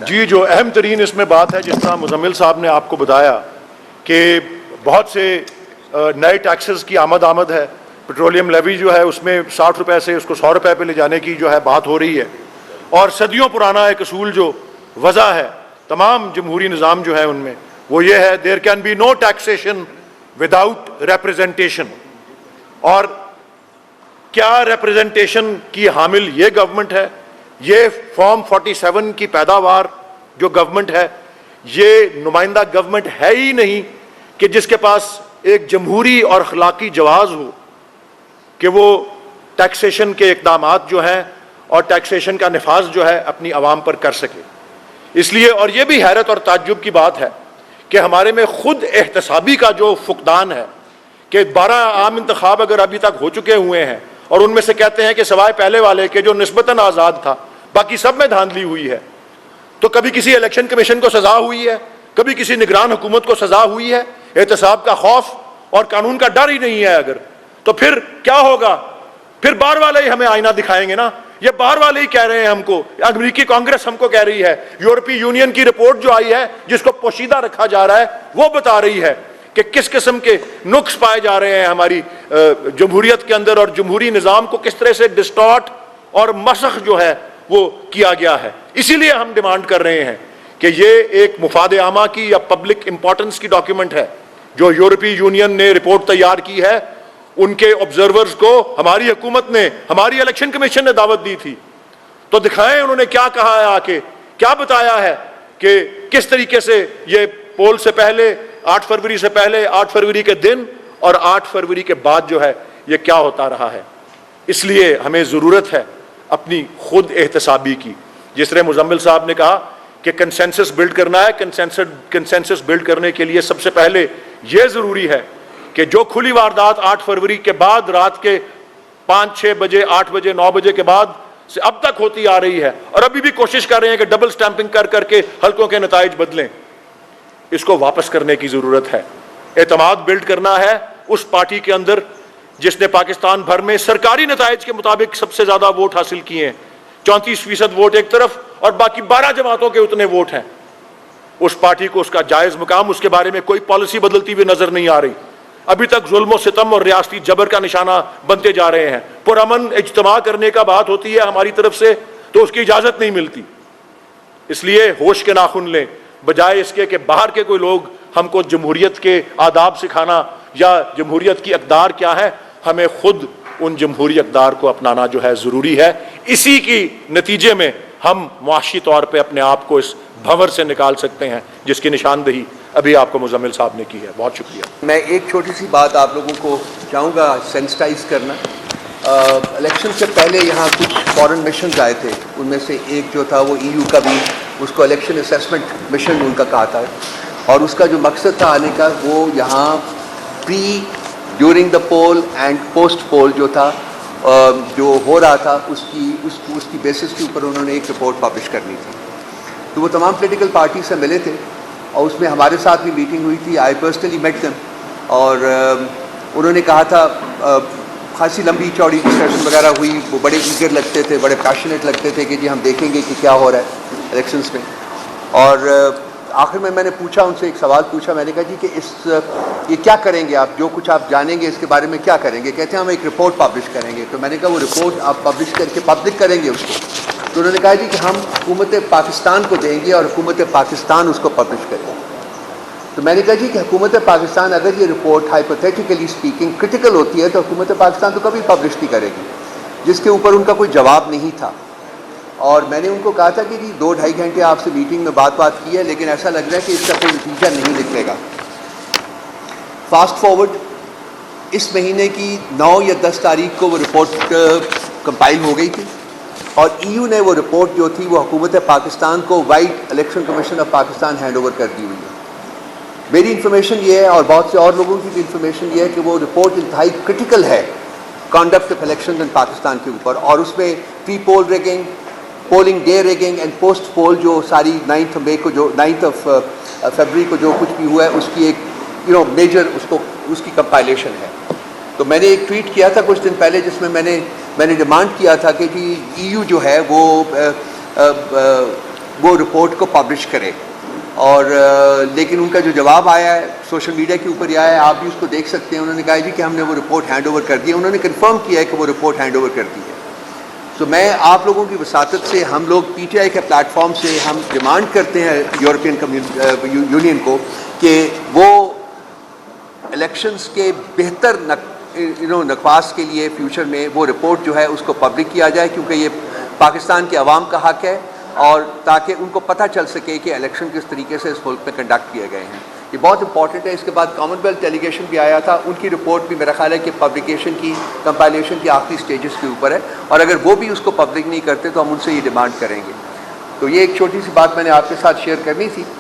جی جو اہم ترین اس میں بات ہے، جس طرح مزمل صاحب نے آپ کو بتایا کہ بہت سے نئے ٹیکسز کی آمد ہے. پیٹرولیم لیوی جو ہے اس میں 60 روپے سے اس کو 100 روپے پہ لے جانے کی جو ہے بات ہو رہی ہے، اور صدیوں پرانا ایک اصول جو وضع ہے تمام جمہوری نظام جو ہے ان میں، وہ یہ ہے there can be no taxation without representation. اور کیا ریپرزنٹیشن کی حامل یہ گورنمنٹ ہے؟ یہ فارم 47 کی پیداوار جو گورنمنٹ ہے، یہ نمائندہ گورنمنٹ ہے ہی نہیں کہ جس کے پاس ایک جمہوری اور اخلاقی جواز ہو کہ وہ ٹیکسیشن کے اقدامات جو ہیں اور ٹیکسیشن کا نفاذ جو ہے اپنی عوام پر کر سکے. اس لیے، اور یہ بھی حیرت اور تعجب کی بات ہے کہ ہمارے میں خود احتسابی کا جو فقدان ہے کہ 12 عام انتخاب اگر ابھی تک ہو چکے ہوئے ہیں اور ان میں سے کہتے ہیں کہ سوائے پہلے والے کے جو نسبتاً آزاد تھا باقی سب میں دھاندلی ہوئی ہے، تو کبھی کسی الیکشن کمیشن کو سزا ہوئی ہے، کبھی کسی نگران حکومت کو سزا ہوئی ہے؟ احتساب کا خوف اور قانون کا ڈر ہی نہیں ہے اگر، تو پھر کیا ہوگا؟ پھر باہر والے ہی ہمیں آئینہ دکھائیں گے نا. یہ باہر والے ہی کہہ رہے ہیں ہم کو، امریکی کانگریس ہم کو کہہ رہی ہے، یورپی یونین کی رپورٹ جو آئی ہے جس کو پوشیدہ رکھا جا رہا ہے وہ بتا رہی ہے کہ کس قسم کے نقص پائے جا رہے ہیں ہماری جمہوریت کے اندر، اور جمہوری نظام کو کس طرح سے ڈسٹارٹ اور مسخ جو ہے وہ کیا گیا ہے. اسی لیے ہم ڈیمانڈ کر رہے ہیں کہ یہ ایک مفاد عامہ کی یا پبلک امپورٹنس کی ڈاکیومنٹ ہے جو یورپی یونین نے رپورٹ تیار کی ہے. ان کے آبزرورز کو ہماری حکومت نے، ہماری الیکشن کمیشن نے دعوت دی تھی، تو دکھائیں انہوں نے کیا کہا ہے، آ کے کیا بتایا ہے کہ کس طریقے سے یہ پول سے پہلے 8 فروری سے پہلے، 8 فروری کے دن اور 8 فروری کے بعد جو ہے یہ کیا ہوتا رہا ہے. اس لیے ہمیں ضرورت ہے اپنی خود احتسابی کی. جس طرح مزمل صاحب نے کہا کہ کنسنسس بلڈ کرنا ہے، کنسنسس بلڈ کرنے کے لیے سب سے پہلے یہ ضروری ہے کہ جو کھلی واردات 8 فروری کے بعد رات کے 5-6 بجے، 8 بجے، 9 بجے کے بعد سے اب تک ہوتی آ رہی ہے، اور ابھی بھی کوشش کر رہے ہیں کہ ڈبل سٹیمپنگ کر کے حلقوں کے نتائج بدلیں، اس کو واپس کرنے کی ضرورت ہے. اعتماد بلڈ کرنا ہے اس پارٹی کے اندر جس نے پاکستان بھر میں سرکاری نتائج کے مطابق سب سے زیادہ ووٹ حاصل کیے ہیں. 34% ووٹ ایک طرف اور باقی 12 جماعتوں کے اتنے ووٹ ہیں. اس پارٹی کو اس کا جائز مقام، اس کے بارے میں کوئی پالیسی بدلتی ہوئی نظر نہیں آ رہی. ابھی تک ظلم و ستم اور ریاستی جبر کا نشانہ بنتے جا رہے ہیں. پرامن اجتماع کرنے کا بات ہوتی ہے ہماری طرف سے تو اس کی اجازت نہیں ملتی. اس لیے ہوش کے ناخن لیں، بجائے اس کے کہ باہر کے کوئی لوگ ہم کو جمہوریت کے آداب سکھانا یا جمہوریت کی اقدار کیا ہے. ہمیں خود ان جمہوری اقدار کو اپنانا جو ہے ضروری ہے. اسی کی نتیجے میں ہم معاشی طور پہ اپنے آپ کو اس بھنور سے نکال سکتے ہیں جس کی نشاندہی ابھی آپ کو مزمل صاحب نے کی ہے. بہت شکریہ. میں ایک چھوٹی سی بات آپ لوگوں کو چاہوں گا سینسٹائز کرنا. الیکشن سے پہلے یہاں کچھ فارن مشنز آئے تھے، ان میں سے ایک جو تھا وہ EU کا بھی، اس کو الیکشن اسیسمنٹ مشن ان کا کہا تھا، اور اس کا جو مقصد تھا آنے کا وہ یہاں during the poll and post poll جو تھا جو ہو رہا تھا اس کی بیسس کے اوپر انہوں نے ایک رپورٹ پبلش کرنی تھی. تو وہ تمام پولیٹیکل پارٹی سے ملے تھے اور اس میں ہمارے ساتھ بھی میٹنگ ہوئی تھی. آئی پرسنلی میٹ دیم، اور انہوں نے کہا تھا، خاصی لمبی چوڑی ڈسکشن وغیرہ ہوئی. وہ بڑے ایگر لگتے تھے، بڑے پیشنیٹ لگتے تھے کہ جی ہم دیکھیں گے کہ کیا ہو رہا ہے الیکشنز میں. اور آخر میں نے پوچھا ان سے، ایک سوال پوچھا، میں نے کہا جی کہ یہ کیا کریں گے آپ، جو کچھ آپ جانیں گے اس کے بارے میں کیا کریں گے؟ کہتے ہیں ہم ایک رپورٹ پبلش کریں گے. تو میں نے کہا وہ رپورٹ آپ پبلش کر کے پبلک کریں گے اس کو؟ تو انہوں نے کہا جی کہ ہم حکومت پاکستان کو دیں گے اور حکومت پاکستان اس کو پبلش کرے گی. تو میں نے کہا جی کہ حکومت پاکستان اگر یہ رپورٹ ہائپوتھیٹیکلی اسپیکنگ کرٹیکل ہوتی ہے تو حکومت پاکستان تو کبھی پبلش نہیں کرے گی، جس کے اوپر ان کا کوئی جواب نہیں تھا. اور میں نے ان کو کہا تھا کہ جی 2-2.5 گھنٹے آپ سے میٹنگ میں بات کی ہے، لیکن ایسا لگ رہا ہے کہ اس کا کوئی نتیجہ نہیں نکلے گا. فاسٹ فارورڈ اس مہینے کی 9 یا 10 تاریخ کو وہ رپورٹ کمپائل ہو گئی تھی، اور EU نے وہ رپورٹ جو تھی وہ حکومت پاکستان کو white election commission of Pakistan hand over کر دی ہوئی ہے. میری انفارمیشن یہ ہے اور بہت سے اور لوگوں کی بھی انفارمیشن یہ ہے کہ وہ رپورٹ انتہائی کرٹیکل ہے conduct of election in Pakistan کے اوپر، اور اس میں pre poll rigging, polling day rigging and post poll جو ساری 9 فروری کو جو کچھ بھی ہوا ہے اس کی ایک میجر اس کی کمپائلیشن ہے. تو میں نے ایک ٹویٹ کیا تھا کچھ دن پہلے جس میں میں نے ڈیمانڈ کیا تھا کہ جی EU جو ہے وہ وہ رپورٹ کو پبلش کرے. اور لیکن ان کا جو جواب آیا ہے سوشل میڈیا کے اوپر ہی آیا ہے, آپ بھی اس کو دیکھ سکتے ہیں. انہوں نے کہا جی کہ ہم نے وہ رپورٹ ہینڈ اوور کر دی ہے. انہوں نے کنفرم کیا ہے کہ وہ رپورٹ ہینڈ اوور کر دی ہے. تو میں آپ لوگوں کی وساطت سے, ہم لوگ پی ٹی آئی کے پلیٹ فارم سے ہم ڈیمانڈ کرتے ہیں یورپین یونین کو کہ وہ الیکشنز کے بہتر نقواس کے لیے فیوچر میں وہ رپورٹ جو ہے اس کو پبلک کیا جائے, کیونکہ یہ پاکستان کے عوام کا حق ہے, اور تاکہ ان کو پتہ چل سکے کہ الیکشن کس طریقے سے اس ملک میں کنڈکٹ کیے گئے ہیں. یہ بہت امپورٹنٹ ہے. اس کے بعد کامن ویلتھ ڈیلیگیشن بھی آیا تھا, ان کی رپورٹ بھی میرا خیال ہے کہ پبلیکیشن کی کمپائلیشن کی آخری سٹیجز کے اوپر ہے, اور اگر وہ بھی اس کو پبلک نہیں کرتے تو ہم ان سے یہ ڈیمانڈ کریں گے. تو یہ ایک چھوٹی سی بات میں نے آپ کے ساتھ شیئر کرنی تھی.